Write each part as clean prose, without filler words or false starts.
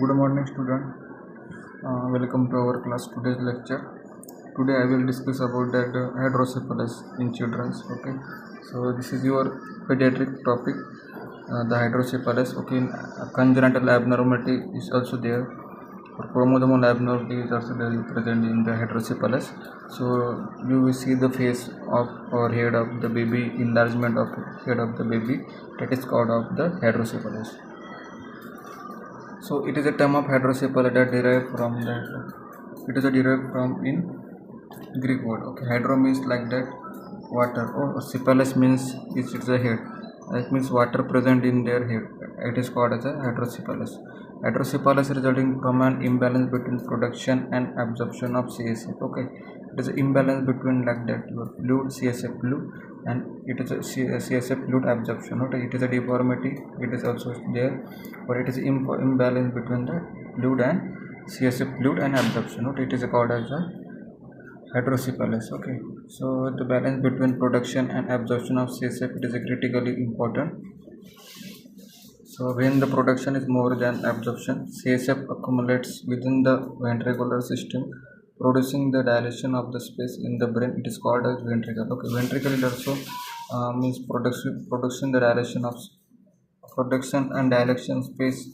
Good morning, student. Welcome to our class. Today's lecture. Today I will discuss about that hydrocephalus in children. Okay. So this is your pediatric topic. The hydrocephalus. Okay. Congenital abnormality is also there. Chromosomal abnormality is also present in the hydrocephalus. So you will see the face of or head of the baby, enlargement of head of the baby. That is called of the hydrocephalus. So it is a term of hydrocephalus that derived from that. It is a derived from in Greek word. Okay, hydro means like that water. Or cephalus means it's a head. That means water present in their head. It is called as a hydrocephalus. Hydrocephalus resulting from an imbalance between production and absorption of CSF. Okay, it is an imbalance between like that your fluid CSF fluid and it is a CSF fluid absorption. Okay, it is a deformity. It is also there, but it is imbalance between the fluid and CSF fluid and absorption. Okay, it is called as a hydrocephalus. Okay, so the balance between production and absorption of CSF, it is critically important. So when the production is more than absorption, CSF accumulates within the ventricular system, producing the dilation of the space in the brain. It is called as ventricle. Okay, ventricle also means production the dilation of production and dilation space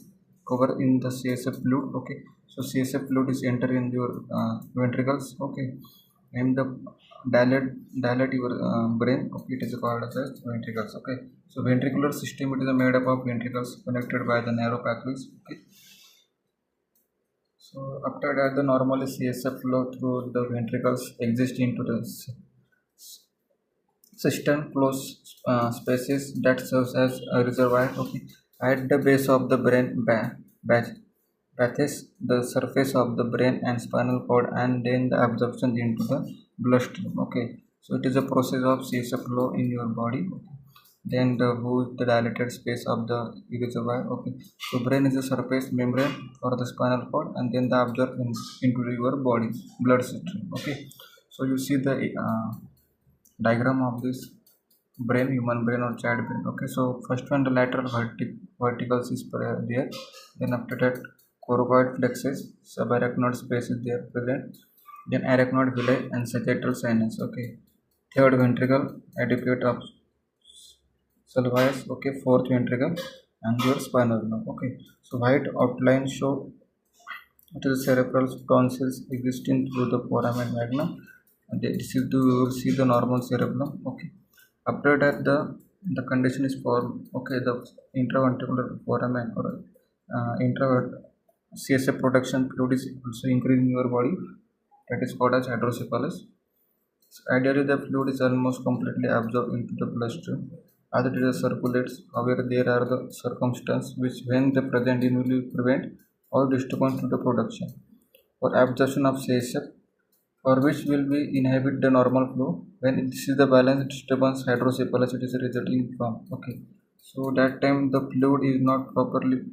cover in the CSF fluid. Okay, so CSF fluid is enter in your ventricles. Okay, and the dilate your brain. Okay, it is called as ventricles. Okay, so ventricular system, it is made up of ventricles connected by the narrow pathways. Okay, so after that the normally CSF flow through the ventricles exist into the cistern closed spaces that serves as a reservoir. Okay, at the base of the brain bathes the surface of the brain and spinal cord, and then the absorption into the bloodstream. Okay, so it is a process of CSF flow in your body. Okay. Then the dilated space of the reservoir. Okay, so brain is the surface membrane for the spinal cord, and then the absorb into your body blood stream. Okay, so you see the diagram of this brain, human brain or child brain. Okay, so first one, the lateral verticals is there. Then after that, coracoid plexus, subarachnoid space is there present. Then arachnoid villi and sagittal sinus. Okay, third ventricle, adipate of sulcus. Okay, fourth ventricle and your spinal nerve. Okay, so white outline show it is cerebral tonsils existing through the foramen magnum. And this is to see the normal cerebellum. Okay, after that the condition is formed. Okay, the intraventricular foramen or intra CSF production fluid is also increasing in your body. That is called as hydrocephalus. So ideally the fluid is almost completely absorbed into the bloodstream as it is circulates. However, there are the circumstances which when the present will prevent all disturbance to the production or absorption of CSF, or which will be inhibit the normal flow. When this is the balance disturbance, hydrocephalus it is resulting from. Okay, so that time the fluid is not properly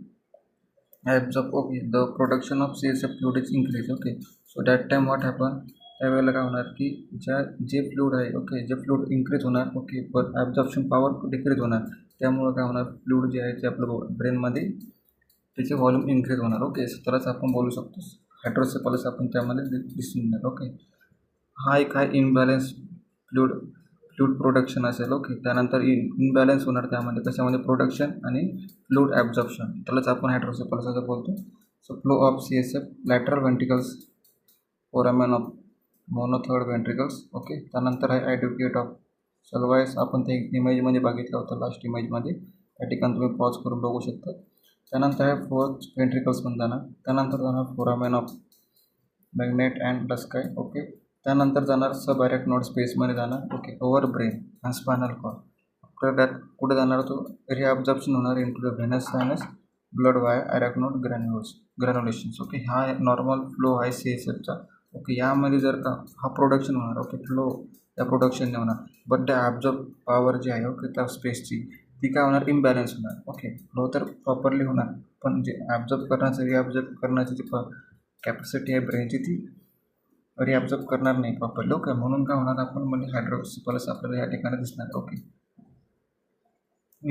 absorbed. Okay, the production of CSF fluid is increased. Okay, so that time what happen, त्यावेळेला काय होणार की जे fluid आहे. Okay, जे fluid increase होणार. Okay, पण absorption power decrease होणार. त्यामुळं काय होणार, फ्लूड जे आहे ते आपलं ब्रेनमध्ये त्याचे व्हॉल्यूम इन्क्रीज होणार. ओके, सो त्यालाच आपण बोलू शकतो हायड्रोसेफालस आपण त्यामध्ये दिसून येणार. ओके, हा एक आहे इनबॅलन्स फ्लूड प्रोडक्शन असेल. ओके, त्यानंतर इनबॅलन्स होणार त्यामध्ये कशामध्ये, प्रोडक्शन आणि फ्लूड ॲब्झॉर्प्शन, त्यालाच आपण हायड्रोसेफालस असं बोलतो. So flow of CSF lateral ventricles foramen of monro third ventricles. Okay, त्यानंतर आहे ॲड्युकेट ऑफ सल्वायस. आपण ते इमेजमध्ये बघितलं होतं लास्ट इमेजमध्ये. त्या ठिकाणी तुम्ही पॉज करून बघू शकता. त्यानंतर आहे फोर्थ व्हेंट्रिकल्स पण जाणार. त्यानंतर जाणार foramen of Magendie and Luschka. Okay, त्यानंतर जाणार सब ॲरेक्नॉड स्पेसमध्ये जाणार. Okay, over brain and spinal cord. After that कुठे जाणार, तो रिॲब्झॉर्प्शन होणार into the venous sinus blood via arachnoid granulations. Okay, हा नॉर्मल फ्लो आहे CSFचा. ओके, यामध्ये जर का हा प्रोडक्शन होणार. ओके, फ्लो या प्रोडक्शन होणार, बट द ॲब्झॉर्ब पॉवर जी आहे ओके त्या स्पेसची ती काय होणार, इम्बॅलन्स होणार. ओके, फ्लो तर प्रॉपरली होणार, पण जे ॲब्झॉर्ब करण्याचं रिॲब्झॉर्ब करण्याची जी कॅपॅसिटी आहे ब्रेनची ती रिॲब्झॉर्ब करणार नाही प्रॉपरली. ओके, म्हणून काय होणार, आपण म्हणजे हायड्रोसेफालस आपल्याला या ठिकाणी दिसणार. ओके,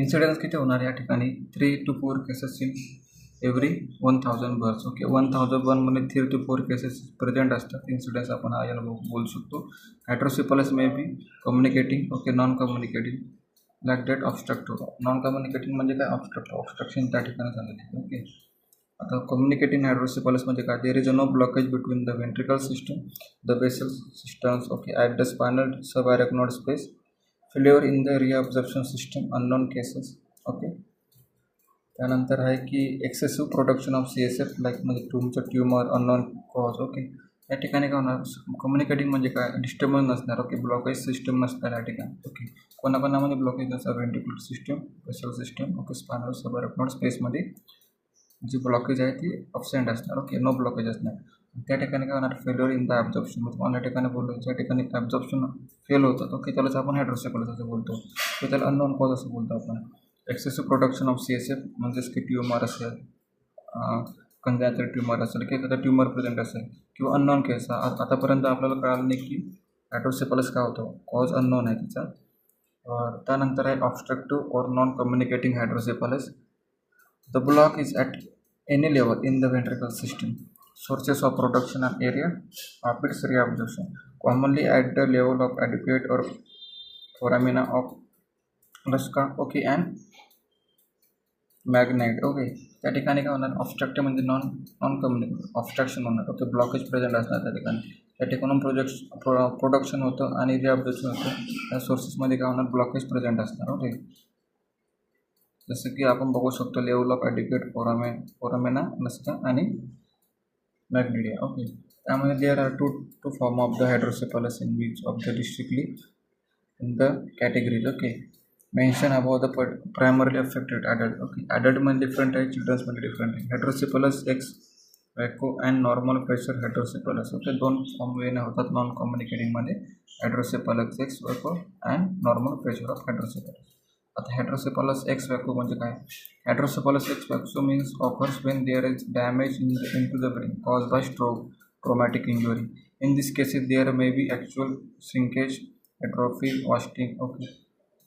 इन्सिडेन्स किती होणार या ठिकाणी, 3 to 4 cases in every 1000 birth. Okay, 1000 बर्नमध्ये 3 to 4 केसेस प्रेझेंट असतात. इन्सिडेंट्स आपण याला बोलू शकतो. Hydrocephalus may be communicating, okay, non communicating like that obstructive. Non communicating म्हणजे काय, ऑब्स्ट्रक्शन त्या ठिकाणी झालेलं. ओके, आता कम्युनिकेटिंग हायड्रोसेफलस म्हणजे काय, there is a no blockage between the ventricle system, the basal systems, okay, at the spinal subarachnoid space, failure in the reabsorption system, unknown cases. Okay, त्यानंतर आहे की excessive production of CSF like म्हणजे तुमचं tumour, unknown cause. Okay, या ठिकाणी काय होणार, communicating म्हणजे काय, डिस्टर्बन्स नसणार. ओके, ब्लॉकेज सिस्टम नसणार या ठिकाणी. ओके, कोणाकोणामध्ये ब्लॉकेज नसणार, ventricular system, basal system, okay, spinal subarachnoid स्पेसमध्ये जी ब्लॉकेज आहे ती अब्सेंट असणार. ओके, नो ब्लॉकेज असणार. त्या ठिकाणी काय होणार, फेल्युअर इन द ॲब्झॉर्प्शन. म्हणजे या ठिकाणी बोलतो ज्या ठिकाणी ॲब्झॉर्प्शन फेल होतात. ओके, त्यालाच आपण हायड्रोसेफलस असं बोलतो. तर त्याला अननोन कॉज असं बोलतो आपण. एक्सेसिव्ह प्रोडक्शन ऑफ CSF म्हणजेच की ट्युमर असेल, कंजायटल ट्युमर असेल, की एखादा ट्युमर प्रेझेंट असेल, किंवा अननोन केस. आतापर्यंत आपल्याला कळालं नाही की हायड्रोसेफलस काय होतं, कॉज अननोन आहे तिचा. त्यानंतर आहे ऑब्स्ट्रक्टिव्ह और non communicating hydrocephalus. The block is at any level in the ventricle system. Sources of production and area of its reabsorption, commonly at the level of adequate or foramina of Lusca, okay, and magnite. Okay, त्या ठिकाणी काय होणार, obstructive म्हणजे non कम्युनिकेटिव्ह, obstruction होणार. Okay, blockage present असणार त्या ठिकाणी. त्या ठिकाणून प्रोडक्शन होतं आणि रिअब्झॉर्प्शन होतं. त्या सोर्सेसमध्ये काय होणार, ब्लॉकेज प्रेझेंट असणार. ओके, जसं की आपण बघू शकतो लेवल ऑफ ॲडिक्वेट फोरामेना नसतं आणि मॅग्नेडिया. ओके, त्यामध्ये there are two form of the hydrocephalus in which of the distinctly in the categories. Okay, mention about the primarily affected adult. Okay, ॲडल्टमध्ये डिफरंट आहे, चिल्ड्रन्समध्ये डिफरंट आहे. Hydrocephalus ex vacuo and normal pressure hydrocephalus. Okay, 2 form वेने होतात non कम्युनिकेटिंगमध्ये, hydrocephalus ex vacuo and normal pressure of hydrocephalus. आता hydrocephalus ex vacuo म्हणजे काय, hydrocephalus ex vacuo means occurs Wien there is damage in to the brain cause by stroke, traumatic injury. In this cases there may be actual shrinkage, atrophy, wasting. Okay,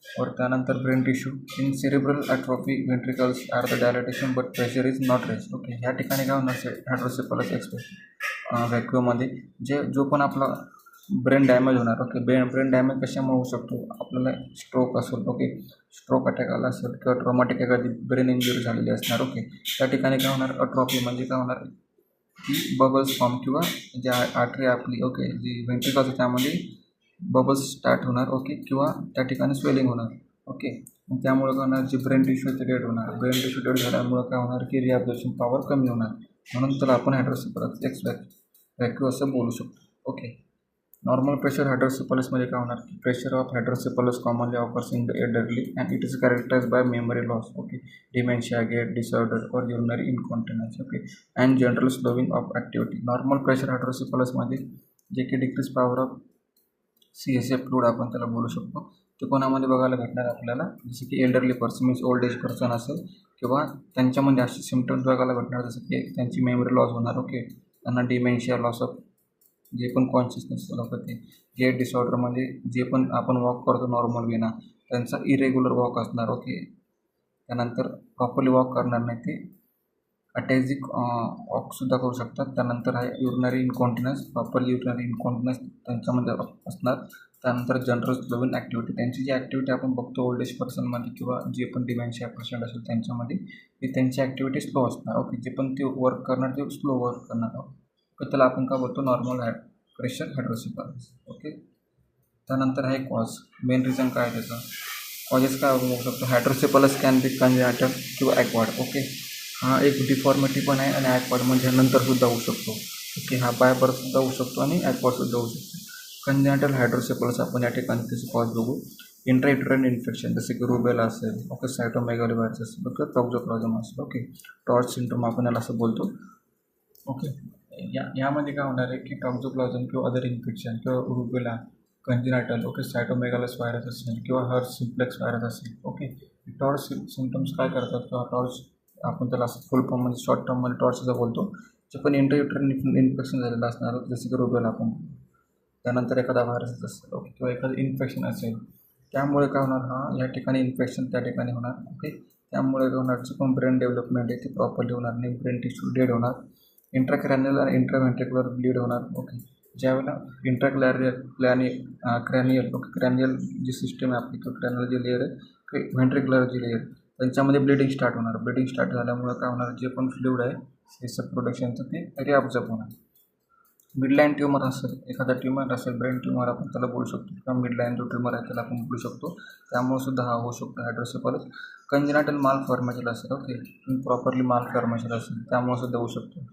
और त्यानंतर brain tissue in cerebral atrophy, ventricles are the dilatation but pressure is not raise. Okay, ह्या ठिकाणी काय होणार हायड्रोसेफलस x वॅक्यूमध्ये जो पण आपला brain damage होणार. ओके, ब्रेन डॅमेज कशामुळे होऊ शकतो, आपल्याला स्ट्रोक असेल, ओके, स्ट्रोक अटॅक आला असेल, किंवा ट्रॉमॅटिक एखादी ब्रेन इंजुरी झालेली असणार. ओके, त्या ठिकाणी काय होणार, अट्रॉफी म्हणजे काय होणार, की बबल्स फॉर्म, किंवा जी आर्टरी आपली, ओके, जी वेंट्रिकल्स त्यामध्ये बबल्स स्टार्ट होणार. ओके, किंवा त्या ठिकाणी स्वेलिंग होणार. ओके, त्यामुळे काय होणार, जी ब्रेन टिश्यू ते डेड होणार. ब्रेन टिश्यू डेड झाल्यामुळे काय होणार, की रिअब्झॉर्प्शन पॉवर कमी होणार. म्हणून त्याला आपण हायड्रोसेफलस एक्स वॅक्यू असं बोलू शकतो. ओके, नॉर्मल प्रेशर हायड्रोसेफलसमध्ये काय होणार, की pressure of hydrocephalus commonly occurs in the elderly and it is characterize by memory loss. Okay, dementia, gait disorder और urinary incontinence. Okay, and general slowing of activity. Normal pressure हायड्रोसेफलसमध्ये जे की decrease power of CSF fluid आपण त्याला बोलू शकतो. ते कोणामध्ये बघायला भेटणार आपल्याला, जसं की elderly person means old age person असेल, किंवा त्यांच्यामध्ये असे सिम्टम्स बघायला भेटणार जसं की त्यांची मेमरी लॉस होणार. ओके, त्यांना डिमेन्शिया, लॉस ऑफ जे पण कॉन्शियसनेस होतं ते, गेट डिसऑर्डरमध्ये जे पण आपण वॉक करतो नॉर्मल वेना, त्यांचा इरेग्युलर वॉक असणार. ओके, त्यानंतर प्रॉपरली वॉक करणार नाही ते, अटॅझिक वॉकसुद्धा करू शकतात. त्यानंतर आहे युरिनरी इनकॉन्टिनन्स, प्रॉपरली युरिनरी इनकॉन्टिनन्स त्यांच्यामध्ये असणार. त्यानंतर जनरल स्लोविंग ॲक्टिव्हिटी, त्यांची जी ॲक्टिव्हिटी आपण बघतो ओल्ड एज पर्सनमध्ये, किंवा जे पण डिमेन्शिया पेशंट असेल त्यांच्यामध्ये, ती त्यांची ॲक्टिव्हिटी स्लो असणार. ओके, जे पण ते वर्क करणार ते स्लो वर्क करणार. ओके, त्याला आपण काय बोलतो, नॉर्मल प्रेशर हायड्रोसेफलस. ओके, त्यानंतर आहे कॉज, मेन रिझन काय आहे त्याचं, कॉजेस काय होऊ शकतो, हायड्रोसेफलस कॅन बी कंजेनिटल किंवा ॲक्वायर्ड. ओके, हा एक डिफॉर्मिटी पण आहे, आणि ॲक्वायर्ड म्हणजे नंतरसुद्धा होऊ शकतो. ओके, हा बाय बर्थसुद्धा होऊ शकतो आणि ॲक्वायर्डसुद्धा होऊ शकतो. कंजेनिटल हायड्रोसेफलस आपण या ठिकाणी त्याचे कॉज बघू. इंट्रायुटेरन इन्फेक्शन जसे की रुबेला असेल, ओके, सायटोमेगालो व्हायरस असेल, ओके, टॉक्झोप्लाझम असेल. ओके, टॉर्च सिंड्रोम आपण याला असं बोलतो. ओके, यामध्ये काय होणार आहे, की टॉक्झोप्लाझम किंवा अदर इन्फेक्शन, किंवा रुबेला, कंजेनिटल, ओके, सायटोमेगालस व्हायरस असेल, किंवा हर्ट सिम्प्लेक्स व्हायरस असेल. ओके, टॉर्च सिम्टम्स काय करतात, किंवा टॉर्च आपण त्याला असं फुल फॉर्ममध्ये शॉर्ट टर्ममध्ये टॉर्च असं बोलतो, जे पण इंट्रायुटेरन इन्फेक्शन झालेलं असणार, जसं की रुबेला आपण, त्यानंतर एखादा व्हायरस असेल, ओके, किंवा एखादं इन्फेक्शन असेल, त्यामुळे काय होणार, हा या ठिकाणी इन्फेक्शन त्या ठिकाणी होणार. ओके, त्यामुळे काय होणार, जे पण ब्रेन डेव्हलपमेंट आहे ती प्रॉपरली होणार नाही, ब्रेन टिश्यू डेड होणार, इंट्राक्रॅनियल आणि इंट्राव्हेंट्रिक्युलर ब्लीड होणार. ओके, ज्यावेळेला क्रॅनियल क्रॅनियल जी सिस्टम आहे आपली किंवा क्रॅनियल जी लेअर आहे, व्हेंट्रिक्युलर जी लेअर, त्यांच्यामध्ये ब्लिडिंग स्टार्ट होणार. ब्लिडिंग स्टार्ट झाल्यामुळे काय होणार, जे पण फ्लुइड आहे सीएसएफ प्रोडक्शनचं ते रिअब्झॉर्ब होणार. मिडलाईन ट्यूमर असेल, एखादा ट्यूमर असेल, ब्रेन ट्यूमर आपण त्याला बोलू शकतो, किंवा मिडलाईन जो ट्यूमर आहे त्याला आपण बोलू शकतो, त्यामुळे सुद्धा हा होऊ शकतो हायड्रोसेफलस. कंजेनाटल मालफॉर्मेशन असेल, ओके, प्रॉपरली मालफॉर्मेशन असेल, त्यामुळे सुद्धा होऊ शकतो.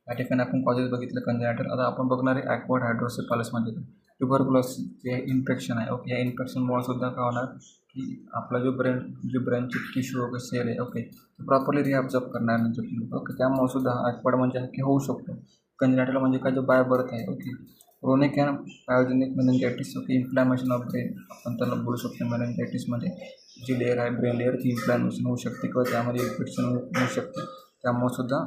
या ठिकाणी आपण कॉजेस बघितलं कंजेनाटल. आता आपण बघणार आहे ॲक्वायर्ड हायड्रोसेफलस म्हणजे ट्युबरक्युलोसिस जे इन्फेक्शन आहे. ओके, या इन्फेक्शनमुळे सुद्धा काय होणार की आपला जो ब्रेनचे टिश्यू वगैरे सेल आहे, ओके, ते प्रॉपरली रिअब्झॉर्ब करणार नाही. ओके, त्यामुळे सुद्धा ॲक्वायर्ड म्हणजे की होऊ शकतो. कंजेनाटल म्हणजे काय, जो बाय बर्थ आहे. Okay, chronic and pyogenic meningitis, okay, inflammation of brain आपण त्याला बोलू शकतो. मेनिंजायटिसमध्ये जी लेअर आहे ब्रेन लेअर ती इन्फ्लॅमेशन होऊ शकते किंवा त्यामध्ये इन्फेक्शन होऊ शकते, त्यामुळे सुद्धा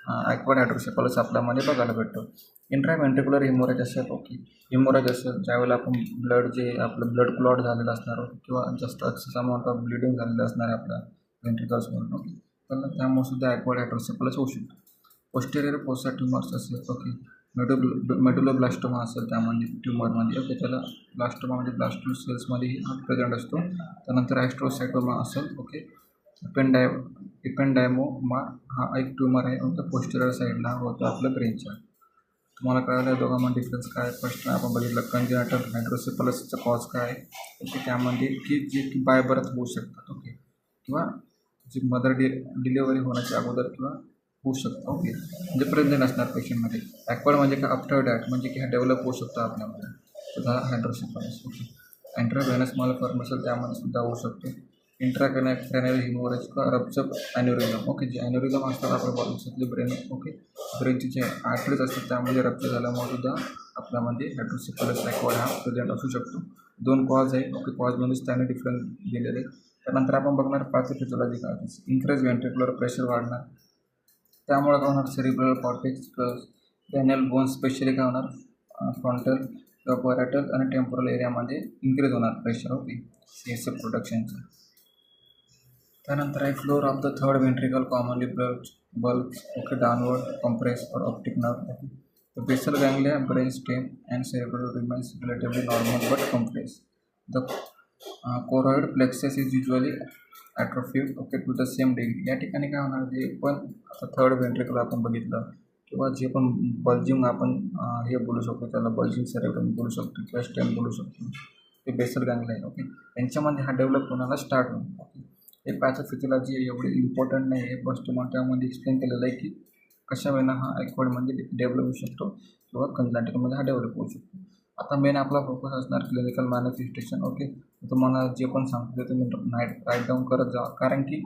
ॲक्वायर्ड हायड्रोसेफलस आपल्यामध्ये बघायला भेटतो. इंट्राव्हेंट्रिक्युलर हिमोरेज असेल, ओके, हिमोरेज असेल ज्यावेळेला आपण ब्लड जे आपलं ब्लड क्लॉट झालेलं असणार किंवा जास्त एक्सेस अमाऊंट ऑफ ब्लिडिंग झालेलं असणार आहे आपल्या व्हेंट्रिकल्समधून, ओके, तर त्यामुळे सुद्धा ॲक्वायर्ड हायड्रोसेफलस होऊ शकतो. पोस्टेरियर फोसा ट्यूमर्स असेल, ओके, मेडुलोब्लास्टोमा असेल त्यामध्ये ट्यूमरमध्ये, ओके, त्याला ब्लास्टोमा म्हणजे ब्लास्टोल सेल्समध्ये हा प्रेझेंट असतो. त्यानंतर ॲस्ट्रोसायटोमा असेल, ओके, इपेंडायमोमा हा एक ट्यूमर आहे, ओके, पोस्टेरियर साईडला होतो आपल्या ब्रेनच्या. तुम्हाला कळालं दोघांमध्ये डिफरन्स काय आहे. फर्स्ट आपण बघितलं कंजेनाटल हायड्रोसेफलसचं कॉज काय आहे, ओके, त्यामध्ये की बाय बर्थ होऊ शकतात, ओके, किंवा जी मदर डिलिव्हरी होण्याच्या अगोदर किंवा होऊ शकतं, ओके, म्हणजे प्रेग्नंट असणार पेशंटमध्ये. ॲक्वायर्ड म्हणजे काय, आफ्टर डॅट म्हणजे की हा डेव्हलप होऊ शकतो आपल्यामध्ये, तर हा हायड्रोसेफलस. ओके, इंट्राव्हेनस मालफॉर्मेशन त्यामध्ये सुद्धा होऊ शकतो. इंट्राक्रॅनियल हिमोरेज किंवा रप्चर ॲन्युरिझम, ओके, जे ॲन्युरिझम असतात आपल्या बॉडीतले ब्रेन, ओके, ब्रेनचे जे आर्टरीज असतात त्यामध्ये रप्चर झाल्यामुळे सुद्धा आपल्यामध्ये हायड्रोसेफलस ॲक्वायर्ड हा प्रेझेंट असू शकतो. 2 कॉज आहे, ओके, कॉजमध्येच त्याने डिफरन्स दिलेले आहे. त्यानंतर आपण बघणार पॅथोफिजिओलॉजी काय, इन्क्रीज व्हेंट्रिक्युलर प्रेशर वाढणार, त्यामुळे काय होणार, cerebral cortex cranial bone specially काय होणार, फ्रंटल पॅराटल आणि टेम्पोरल एरियामध्ये इन्क्रीज होणार प्रेशर, ओके, सीएसएफ प्रोडक्शनचं. त्यानंतर आहे floor of the third ventricle commonly bulks, okay, downward compress और optic nerve, okay, the basal ganglia, brain stem and cerebral remains relatively normal but compress. The choroid plexus is usually atrophied, okay, to the same degree. या ठिकाणी काय होणार, जे पण आता third ventricle आपण बघितलं किंवा जे पण बल्जिंग आपण हे बोलू शकतो, त्याला बल्जिंग सेरेब्रम बोलू शकतो किंवा स्टेम बोलू शकतो, ते बेसल गॅंग्लिया आहे, ओके, त्यांच्यामध्ये हा डेव्हलप होण्याला स्टार्ट होईल. ओके, हे पॅथोफिजिओलॉजी एवढी इम्पॉर्टंट नाही आहे, फर्स्ट तुम्हाला त्यामध्ये एक्सप्लेन केलेलं आहे की कशा वेळेला हा ॲक्वायर्डमध्ये डेव्हलप होऊ शकतो किंवा कंजेनाटलमध्ये हा डेव्हलप होऊ शकतो. आता मेन आपला फोकस असणार क्लिनिकल मॅनिफेस्टेशन, ओके, तुम्हाला जे पण सांगतो ते तुम्ही राईट डाऊन करत जा, कारण की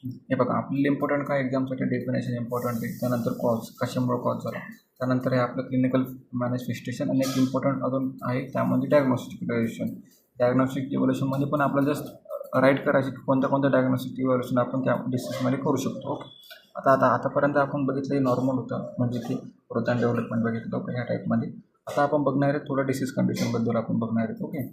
हे बघा आपल्याला इम्पॉर्टंट काय एक्झामसाठी डेफिनेशन इम्पॉर्टंट आहे, त्यानंतर कॉज कशामुळे कॉज झाला, त्यानंतर हे आपलं क्लिनिकल मॅनिफेस्टेशन, आणि एक इम्पॉर्टंट अजून आहे त्यामध्ये डायग्नोस्टिक इव्हॅल्युएशन. डायग्नोस्टिक इव्हॅल्युएशनमध्ये पण आपल्याला जस्ट राईट करायचे की कोणत्या डायग्नोस्टिक इव्हॅल्युएशन आपण त्या डिसीजमध्ये करू शकतो. ओके, आतापर्यंत आपण बघितलं नॉर्मल होतं, म्हणजे की ग्रोथ अँड डेव्हलपमेंट बघितलं, ओके, ह्या टाईपमध्ये. आता आपण बघणार आहे थोडं डिसीज कंडिशनबद्दल आपण बघणार आहेत, ओके.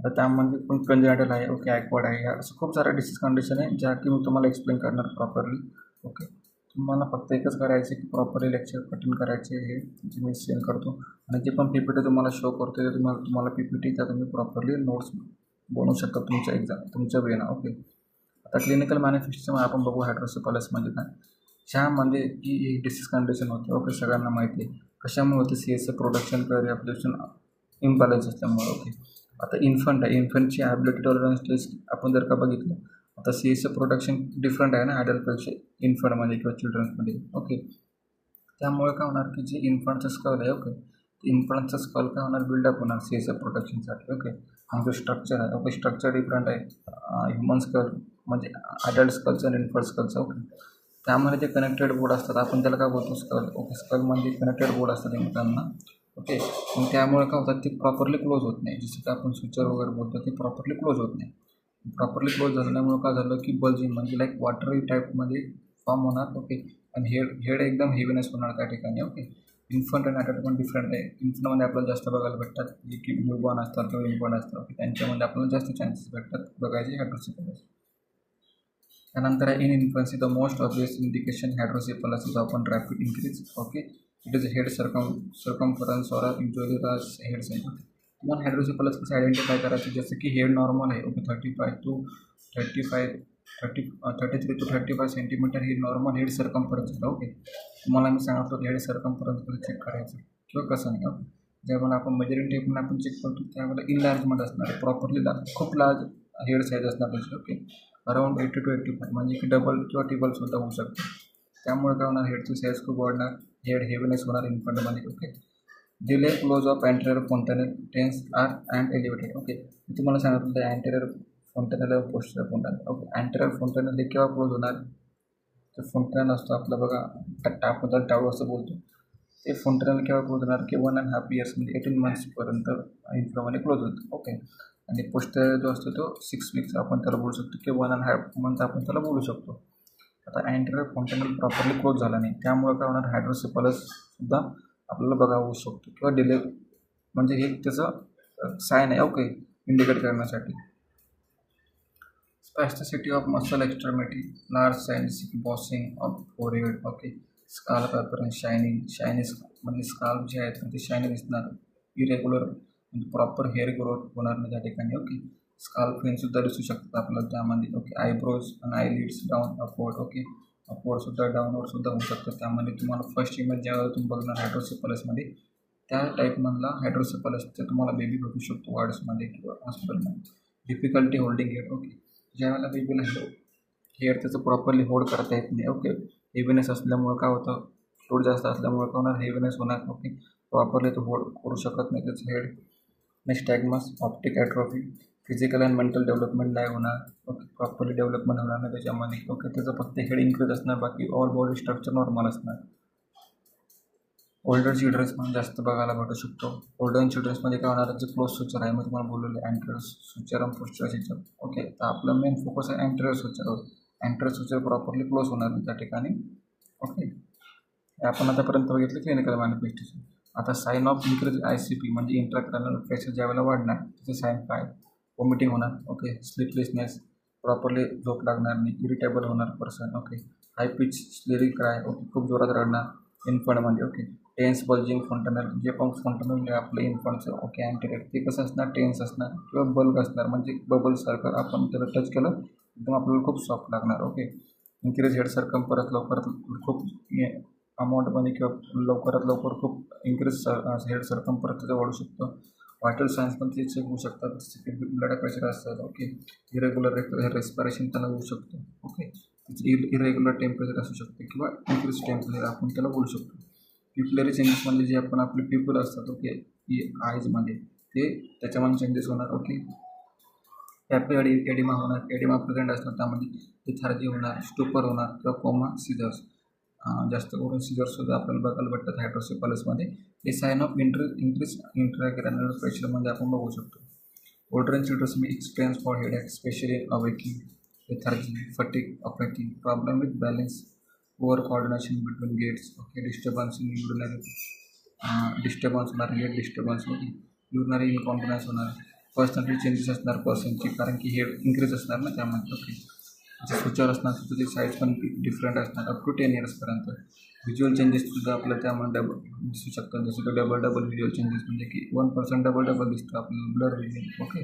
तर त्यामध्ये पण कंजेनाटल आहे, ओके, ॲक्वायर्ड आहे, असं खूप साऱ्या डिसीज कंडिशन आहे ज्या की मी तुम्हाला एक्सप्लेन करणार प्रॉपरली. ओके, तुम्हाला फक्त एकच करायचं की प्रॉपरली लेक्चर अटेंड करायचे, हे जे मी सेंड करतो, आणि जे पण PPT तुम्हाला शो करतो ते तुम्हाला PPT त्या तुम्ही प्रॉपरली नोट्स बनवू शकता तुमच्या वेळेला. ओके, आता क्लिनिकल मॅनिफेस्टेशन आपण बघू हायड्रोसेफलस म्हणजे काय. ह्यामध्ये की डिसीज कंडिशन होते, ओके, सगळ्यांना माहिती आहे कशामुळे होते, सीएसएफ प्रोडक्शन किंवा रिअब्झॉर्प्शन इम्बॅलन्स असल्यामुळे. ओके, आता इन्फंट आहे, इन्फंटची ॲबिलिटी टॉलरन्स टेस्ट आपण जर का बघितलं, आता सीएसएफ प्रोडक्शन डिफरंट आहे ना ॲडल्टपेक्षा इन्फंटमध्ये किंवा चिल्ड्रन्समध्ये. ओके, त्यामुळे काय होणार की जे इन्फंटचं स्कल आहे, ओके, इन्फंटचं स्कल काय होणार, बिल्डअप होणार सीएसएफ प्रोडक्शनसाठी. ओके, आणि जो स्ट्रक्चर आहे, ओके, स्ट्रक्चर डिफरंट आहे ह्युमन स्कल म्हणजे अडल्ट स्कलचं आणि इन्फंट स्कलचं. ओके, त्यामध्ये जे कनेक्टेड बोर्ड असतात आपण त्याला काय बोलतो, स्कल. ओके, स्कलमध्ये कनेक्टेड बोर्ड असतात एकमेकांना. ओके, मग त्यामुळे काय होतात ते प्रॉपरली क्लोज होत नाही, जसं की आपण स्विचर वगैरे बोलतो ते प्रॉपरली क्लोज होत नाही. प्रॉपरली क्लोज झाल्यामुळे काय झालं की बल्जिंग म्हणजे लाईक वॉटरी टाईपमध्ये फॉर्म होणार. ओके, आणि हेड एकदम हेवीनेस होणार त्या ठिकाणी. ओके, इन्फंट आणि ॲडल्ट पण डिफरंट आहे. इन्फंटमध्ये आपल्याला जास्त बघायला भेटतात जे की न्यूबॉर्न असतात किंवा इन्फंट असतात, ओके, त्यांच्यामध्ये आपल्याला जास्त चान्सेस भेटतात बघायचे हायड्रोसेफलस. त्यानंतर आहे in infancy the most obvious indication hydrocephalus is often rapid increase. Okay, it is head circumference or usually head size. तुम्हाला हायड्रोसेफलस कसं आयडेंटिफाय करायचं, जसं की हेड नॉर्मल आहे. ओके, 33 to 35 सेंटीमीटर हे नॉर्मल हेड सर्कमफरन्स आहे. ओके, तुम्हाला मी सांगतो हेड सर्कमफरन्स कसं चेक करायचं किंवा कसं नाही. ओके, ज्यावेळेला आपण मेजरिंग टेपने आपण चेक करतो त्यावेळेला इनलार्जमेंट असणार आहे, प्रॉपरली खूप लार्ज हेड साईज असणार त्याची. ओके, अराउंड 80 to 85 म्हणजे की डबल किंवा ट्रिपलसुद्धा होऊ शकते. त्यामुळे काय होणार, हेडची साईज खूप वाढणार, हेड हेवीनेस होणार इन्फंटमध्ये. Okay, delay close of anterior fontanelle tense are and elevated. Okay, मी तुम्हाला सांगितलं anterior fontanelle posterior fontanelle. Okay, anterior fontanelle हे केव्हा क्लोज होणार, तर फोंटॅनल असतो आपला बघा, टापबद्दल टाळू असं बोलतो, ते फोंटॅनल केव्हा क्लोज होणार की 1.5 years म्हणजे 18 monthsपर्यंत इन्फ्लोमध्ये क्लोज होतं. ओके, आणि पोस्टर जो असतो तो 6 weeks आपण त्याला बोलू शकतो किंवा 1.5 month आपण त्याला बोलू शकतो. आता अँटेरियर फोंटॅनल प्रॉपरली क्लोज झाला नाही, त्यामुळे काय होणार, हायड्रोसेफलससुद्धा आपल्याला बघा होऊ शकतो किंवा डिले, म्हणजे हे त्याचं साईन आहे. ओके, इंडिकेट करण्यासाठी. Spasticity of muscle extremity, large size bossing of forehead. Okay, scalp appearance shiny म्हणजे स्काल्प जे आहेत ते शायनी दिसणार, इरेग्युलर म्हणजे प्रॉपर हेअर ग्रोथ होणार नाही त्या ठिकाणी. ओके, स्काल्प फेनसुद्धा दिसू शकतात आपल्याला त्यामध्ये. ओके, आयब्रोज आणि आयलिड्स डाऊन अपवर्ड. ओके, अपवर्डसुद्धा डाऊनवर्डसुद्धा होऊ शकतं त्यामध्ये. तुम्हाला फर्स्ट इमेज ज्यावेळेला तुम्ही बघणार हायड्रोसेफलसमध्ये, त्या टाईपमधला हायड्रोसेफलसचे तुम्हाला बेबी भेटू शकतो वार्ड्समध्ये किंवा हॉस्पिटलमध्ये. Difficulty holding head. ओके, ज्यावेळेला बेबीला हेअर त्याचं प्रॉपरली होल्ड करता येत नाही. ओके, हेवीनेस असल्यामुळं काय होतं, लोड जास्त असल्यामुळे काय होणार, हेवीनेस होणार. ओके, प्रॉपरली तो होल्ड करू शकत नाही त्याचं head. Nystagmus, optic atrophy, physical and mental development नाही होणार. ओके, प्रॉपरली डेव्हलपमेंट होणार नाही त्याच्यामध्ये. ओके, त्याचं फक्त हेड इन्क्रीज असणार, बाकी ऑल बॉडी स्ट्रक्चर नॉर्मल असणार. ओल्डर चिल्ड्रन्समध्ये जास्त बघायला भेटू शकतो. ओल्डर चिल्ड्रन्समध्ये काय होणार, जे क्लोज सुचर आहे, मी तुम्हाला बोललेले अँटेरियर सुचर आणि पोस्चर सुचर. ओके, तर आपलं मेन फोकस आहे अँटेरियर सुचरवर. अँटेरियर सुचर प्रॉपरली क्लोज होणार त्या ठिकाणी. ओके, आपण आतापर्यंत बघितलं क्लिनिकल मॅनिफेस्टेशन. आता साईन ऑफ इन्क्रीज ICP म्हणजे इंट्राक्रॅनियल प्रेशर ज्यावेळेला वाढणार त्याचे साईन काय, वॉमिटिंग होणार. ओके, स्लीपलेसनेस, प्रॉपरली झोप लागणार नाही, इरिटेबल होणार पर्सन. ओके, हाय पिच स्लेरी क्राय. ओके, खूप जोरात रडणार इन्फंटमध्ये. ओके, टेन्स बल्जिंग फोंटॅनल, जे पण फोंटॅनल आपलं इन्फंटचं. ओके, अँटेरियर ते कसं असणार, टेन्स असणार किंवा बल्क असणार, म्हणजे बबलसारखं आपण त्याला टच केलं एकदम आपल्याला खूप सॉफ्ट लागणार. ओके, इन्क्रीज हेड सरकमफरन्स, लवकरात खूप अमाऊंटमध्ये किंवा लवकरात लवकर खूप इन्क्रीज हेड सरकमफरन्स त्याचा वाढू शकतो. व्हायटल सायन्स पण ते चेक होऊ शकतात, जसे की ब्लड प्रेशर असतात. ओके, इरेग्युलर रेस्पिरेशन त्याला होऊ शकतो. ओके, इरेग्युलर टेम्परेचर असू शकते किंवा इन्क्रीज टेम्परेचर आपण त्याला बोलू शकतो. प्युपिलरी चेंजेसमध्ये जे आपण आपले प्युपल असतात, ओके, आईजमध्ये ते त्याच्यामध्ये चेंजेस होणार. ओके, एडिमा होणार, एडिमा प्रेझेंट असतात त्यामध्ये, लिथार्जी होणार, स्टुपर होणार किंवा कोमा, सिझर्स. जास्त करून सिझर्ससुद्धा आपल्याला बघायला भेटतात हायड्रोसेफलसमध्ये. हे साईन ऑफ इन्क्रीज इंट्राक्रॅनियल प्रेशरमध्ये आपण बघू शकतो. Older childrens may experience for headache, specially awakening, lethargy, fatigue, apathy, problem with balance, poor coordination between gaits. Okay, disturbance in urinary, disturbance होणार, गेट डिस्टर्बन्स होती, युरिनरी इनकॉन्फिडन्स होणार, personality changes असणार पर्सनची, कारण की हेड इन्क्रीज असणार ना त्यामध्ये. Okay, जे सुचर असणार त्याची साईज पण डिफरंट असणार अप टू 10 yearsपर्यंत. व्हिज्युअल चेंजेससुद्धा आपल्याला त्यामध्ये दिसू शकतात, जसं की डबल व्हिज्युअल चेंजेस, म्हणजे की 1% डबल दिसतं आपल्याला ब्लर व्हिजन. ओके,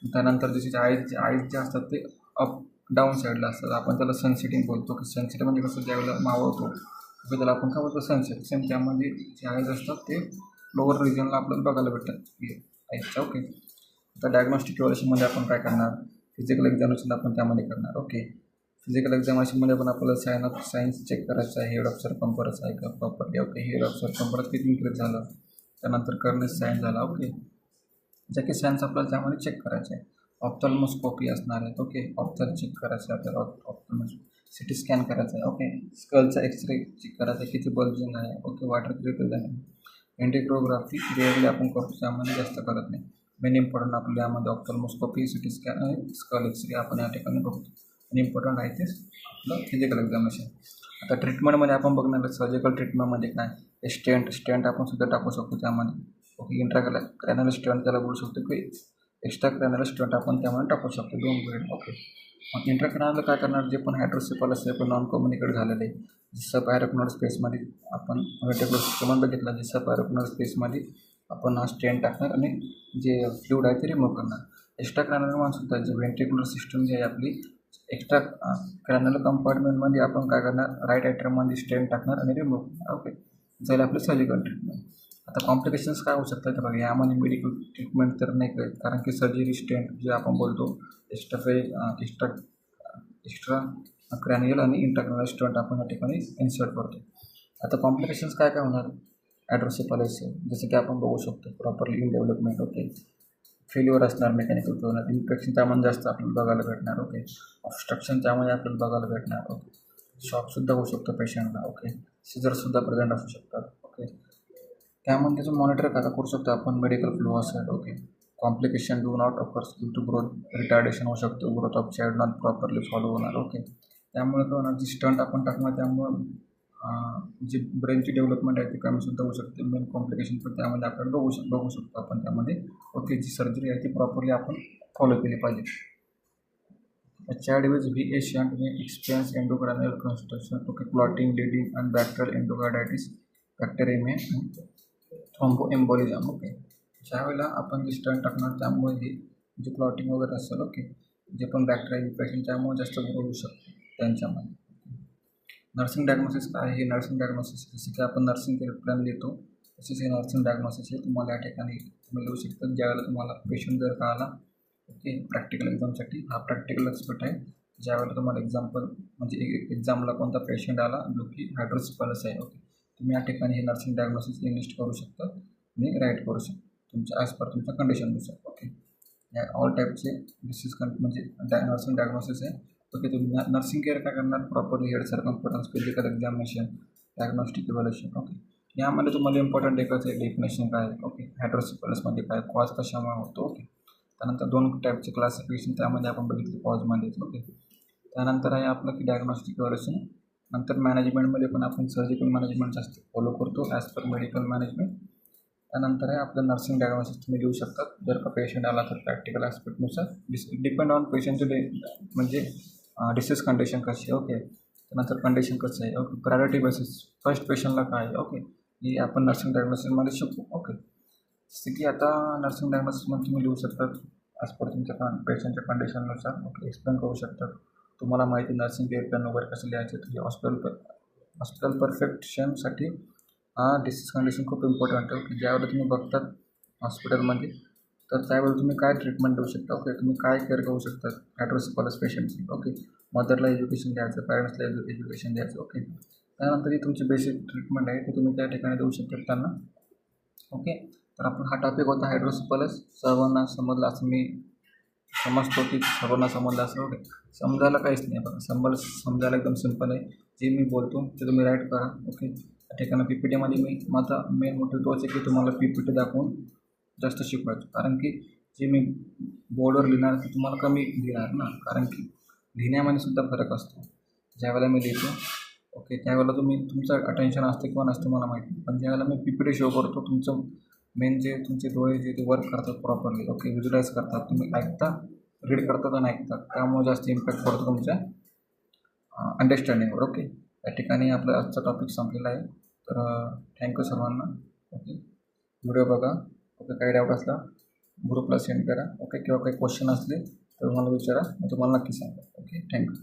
त्यानंतर जसे आईज जे असतात ते अप डाऊन साईडला असतात, आपण त्याला सनसेटिंग बोलतो. की सनसेट म्हणजे कसं, ज्यावेळेला मावळतो त्याला आपण काय बोलतो, सनसेट. सेम त्यामध्ये जे आईज असतात ते लोअर रिजनला आपल्याला बघायला भेटतात आईजच्या. ओके, आता डायग्नोस्टिक इव्हॅल्युएशनमध्ये आपण काय करणार, फिजिकल एक्झामिनेशन आपण त्यामध्ये करणार. ओके, फिजिकल एक्झामिनेशनमध्ये पण आपल्याला सायन्स चेक करायचं आहे, हेड ऑफ सरकमफरन्स आहे का properly. Okay, head of circumference किती इन्क्रीज झालं, त्यानंतर कर्नेस सायन्स झाला. ओके, ज्या की सायन्स आपल्याला त्यामध्ये चेक करायचं आहे. ऑप्थल्मोस्कोपी असणार आहे. ओके, ऑप्थल चेक करायचं आहे आपल्याला, सिटी स्कॅन करायचं आहे. ओके, स्कलचा एक्सरे चेक करायचा आहे, किती बल्जिंग आहे. ओके, वॉटर क्रिटिकल आहे. एंटिग्रोग्राफी रेअरली आपण करतो, त्यामध्ये जास्त करत नाही. मेन इम्पॉर्टंट आपल्या यामध्ये ऑप्थल्मोस्कोपी, सिटी स्कॅन आणि स्कल एक्सरे आपण या ठिकाणी बघतो. आणि इम्पॉर्टंट आहे तेच आपलं फिजिकल एक्झामिनेशन. आता ट्रीटमेंटमध्ये आपण बघणार सर्जिकल ट्रीटमेंटमध्ये काय, स्टेंट आपण सुद्धा टाकू शकतो त्यामध्ये. ओके, इंट्राक्रॅनियल स्टेंट त्याला बोलू शकतो की एक्स्ट्रा क्रॅनियल स्टेंट आपण त्यामध्ये टाकू शकतो 2 ग्रेड. ओके, इंट्राक्रॅनियल काय करणार, जे पण हायड्रोसेफलस आहे पण नॉन कम्युनिकेट झालेलं आहे, जसं पॅराक्युनल स्पेसमध्ये आपण व्हर्टिब्रल सिस्टम बघितला, जसं पॅराक्युनल स्पेसमध्ये आपण हा स्टेन टाकणार आणि जे फ्लूइड आहे ते रिमूव्ह करणार. एक्स्ट्रा क्रॅन्युलर सुद्धा जे व्हेंट्रिक्युलर सिस्टम जी आहे आपली, एक्स्ट्रा क्रॅन्युलर कंपार्टमेंटमध्ये आपण काय करणार, राईट ॲट्रममध्ये स्टेन टाकणार आणि रिमूव्ह करणार. ओके, झालं आपलं सर्जिकल ट्रीटमेंट. आता कॉम्प्लिकेशन्स काय होऊ शकतात बघा, यामध्ये मेडिकल ट्रीटमेंट तर नाही करत, कारण की सर्जरी स्टेंट जे आपण बोलतो एक्स्ट्रा क्रॅन्युअल आणि इंट्राक्रॅन्युअल स्टेंट आपण या ठिकाणी इन्सर्ट करतो. आता कॉम्प्लिकेशन्स काय काय होणार हायड्रोसेफलस, जसं की आपण बघू शकतो properly in development. Okay, failure असणार मेकॅनिकल फ्लोअर, इन्फेक्शन त्यामध्ये जास्त आपल्याला बघायला भेटणार. ओके, ऑब्स्ट्रक्शन त्यामध्ये आपल्याला बघायला भेटणार. ओके, शॉकसुद्धा होऊ शकतो पेशंटला. ओके, सिजरसुद्धा प्रेझेंट असू शकतात. ओके, त्यामध्ये त्याचं मॉनिटर करू शकतो आपण मेडिकल फ्लो असेल. Okay, complication do not offers due to growth retardation होऊ शकतो, growth of child not properly follow होणार. ओके, त्यामुळे काय होणार, जी स्टंट आपण टाकणार त्यामुळं जी ब्रेनची डेव्हलपमेंट आहे ती कमीसुद्धा होऊ शकते. मेन कॉम्प्लिकेशन पण त्यामध्ये आपण बघू शकतो आपण त्यामध्ये. ओके, जी सर्जरी आहे ती प्रॉपरली आपण फॉलो केली पाहिजे. A child with VA shunt may experience endocranial constriction, okay, clotting, bleeding, and bacterial endocarditis, bacteremia, and thromboembolism. Okay, ज्यावेळेला आपण जे स्टंट टाकणार त्यामुळे जे क्लॉटिंग वगैरे असेल, ओके, जे पण बॅक्टेरिया इन्फेक्शन त्यामुळे जास्त होऊ शकते त्यांच्यामध्ये. नर्सिंग डायग्नोसिस काय आहे, नर्सिंग डायग्नोसिस जसं की आपण नर्सिंग केअर प्लॅन देतो तसेच हे नर्सिंग डायग्नोसिस हे तुम्हाला या ठिकाणी तुम्ही लिहू शकता. ज्यावेळेला तुम्हाला पेशंट जर का आला, ओके, प्रॅक्टिकल एक्झामसाठी हा प्रॅक्टिकल एक्सपर्ट आहे. ज्यावेळेला तुम्हाला एक्झाम्पल म्हणजे एक्झामला कोणता पेशंट आला जो की हायड्रोसेफलस आहे, ओके, तुम्ही या ठिकाणी हे नर्सिंग डायग्नोसिस लिस्ट करू शकता आणि राईट करू शकता तुमच्या ॲज पर तुमच्या कंडिशननुसार. ओके, या ऑल टाईपचे डिसीज म्हणजे नर्सिंग डायग्नोसिस आहे. ओके, तुम्ही नर्सिंग केअर काय करणार, properly head circumference, physical examination, diagnostic evaluation. Okay, यामध्ये तुम्हाला इम्पॉर्टंट एकच आहे, डेफिनेशन काय आहे, ओके, हायड्रोसेफलसमध्ये काय, कॉज कशामुळे होतो. ओके, त्यानंतर 2 टाईपचे क्लासिफिकेशन त्यामध्ये आपण बघितले कॉजमध्ये. ओके, त्यानंतर आहे आपलं की डायग्नोस्टिक इव्हॅल्युएशन. नंतर मॅनेजमेंटमध्ये पण आपण सर्जिकल मॅनेजमेंट जास्त फॉलो करतो ॲज पर मेडिकल मॅनेजमेंट. त्यानंतर आहे आपलं नर्सिंग डायग्नोसिस तुम्ही देऊ शकतात. जर का पेशंट आला तर प्रॅक्टिकल ॲस्पेक्टनुसार डिपेंड ऑन पेशंटचे म्हणजे डिसीज कंडिशन कशी आहे. ओके, त्यानंतर कंडिशन कसं आहे. ओके, प्रायोरिटी बेसिस फर्स्ट पेशंटला काय आहे. ओके, ही आपण नर्सिंग डायग्नोसिसमध्ये शिकू. ओके, जसं की आता नर्सिंग डायग्नोसिसमध्ये तुम्ही लिहू शकतात ॲज पर तुमच्या पेशंटच्या कंडिशननुसार. ओके, एक्सप्लेन करू शकतात. तुम्हाला माहिती नर्सिंग केअर प्लॅन वगैरे कसं लिहायचं, तुझे हॉस्पिटल परफेक्शनसाठी डिसीज कंडिशन खूप इम्पॉर्टंट आहे. ओके, ज्यावेळेला तुम्ही बघतात हॉस्पिटलमध्ये तर त्यावेळेला तुम्ही काय ट्रीटमेंट देऊ शकता. ओके, तुम्ही काय केअर करू शकता हायड्रोसेफलस पेशंटची. ओके, मदरला एज्युकेशन द्यायचं, पॅरेंट्सला एज्युकेशन द्यायचं. ओके, त्यानंतर ही तुमची बेसिक ट्रीटमेंट आहे ती तुम्ही त्या ठिकाणी देऊ शकता त्यांना. ओके, तर आपण हा टॉपिक होता हायड्रोसेफलस. सर्वांना समजला असं मी समजतो की सर्वांना समजलं असं. ओके, समजायला काहीच नाही बघा, समजायला एकदम सिम्पल आहे. जे मी बोलतो ते तुम्ही राईट करा. ओके, त्या ठिकाणी पी पी टीमध्ये मी माझा मेन मोटिव्ह तोच आहे की तुम्हाला पी पी टी दाखवून जास्त शिकवायचं, कारण की जे मी बोर्डवर लिहिणार ते तुम्हाला कमी लिहिणार ना, कारण की लिहिण्यामध्ये सुद्धा फरक असतो. ज्यावेळेला मी लिहितो, ओके, त्यावेळेला तुमचं अटेन्शन असतं किंवा नसतं मला माहिती, पण ज्यावेळेला मी पी पी टी शो करतो तुमचं मेन जे तुमचे डोळे जे ते वर्क करतात प्रॉपरली. ओके, व्हिज्युलाइज करतात, तुम्ही ऐकता, रीड करतात आणि ऐकतात, त्यामुळे जास्त इम्पॅक्ट पडतो तुमच्या अंडरस्टँडिंगवर. ओके, या ठिकाणी आपला आजचा टॉपिक संपलेला आहे. तर थँक्यू सर्वांना. ओके, व्हिडिओ बघा. ओके, काही डाऊट असला ग्रुपला सेंड करा. ओके, किंवा काही क्वेश्चन असले तर मला विचारा, मी तुम्हाला नक्की सांगा. Okay, thank you.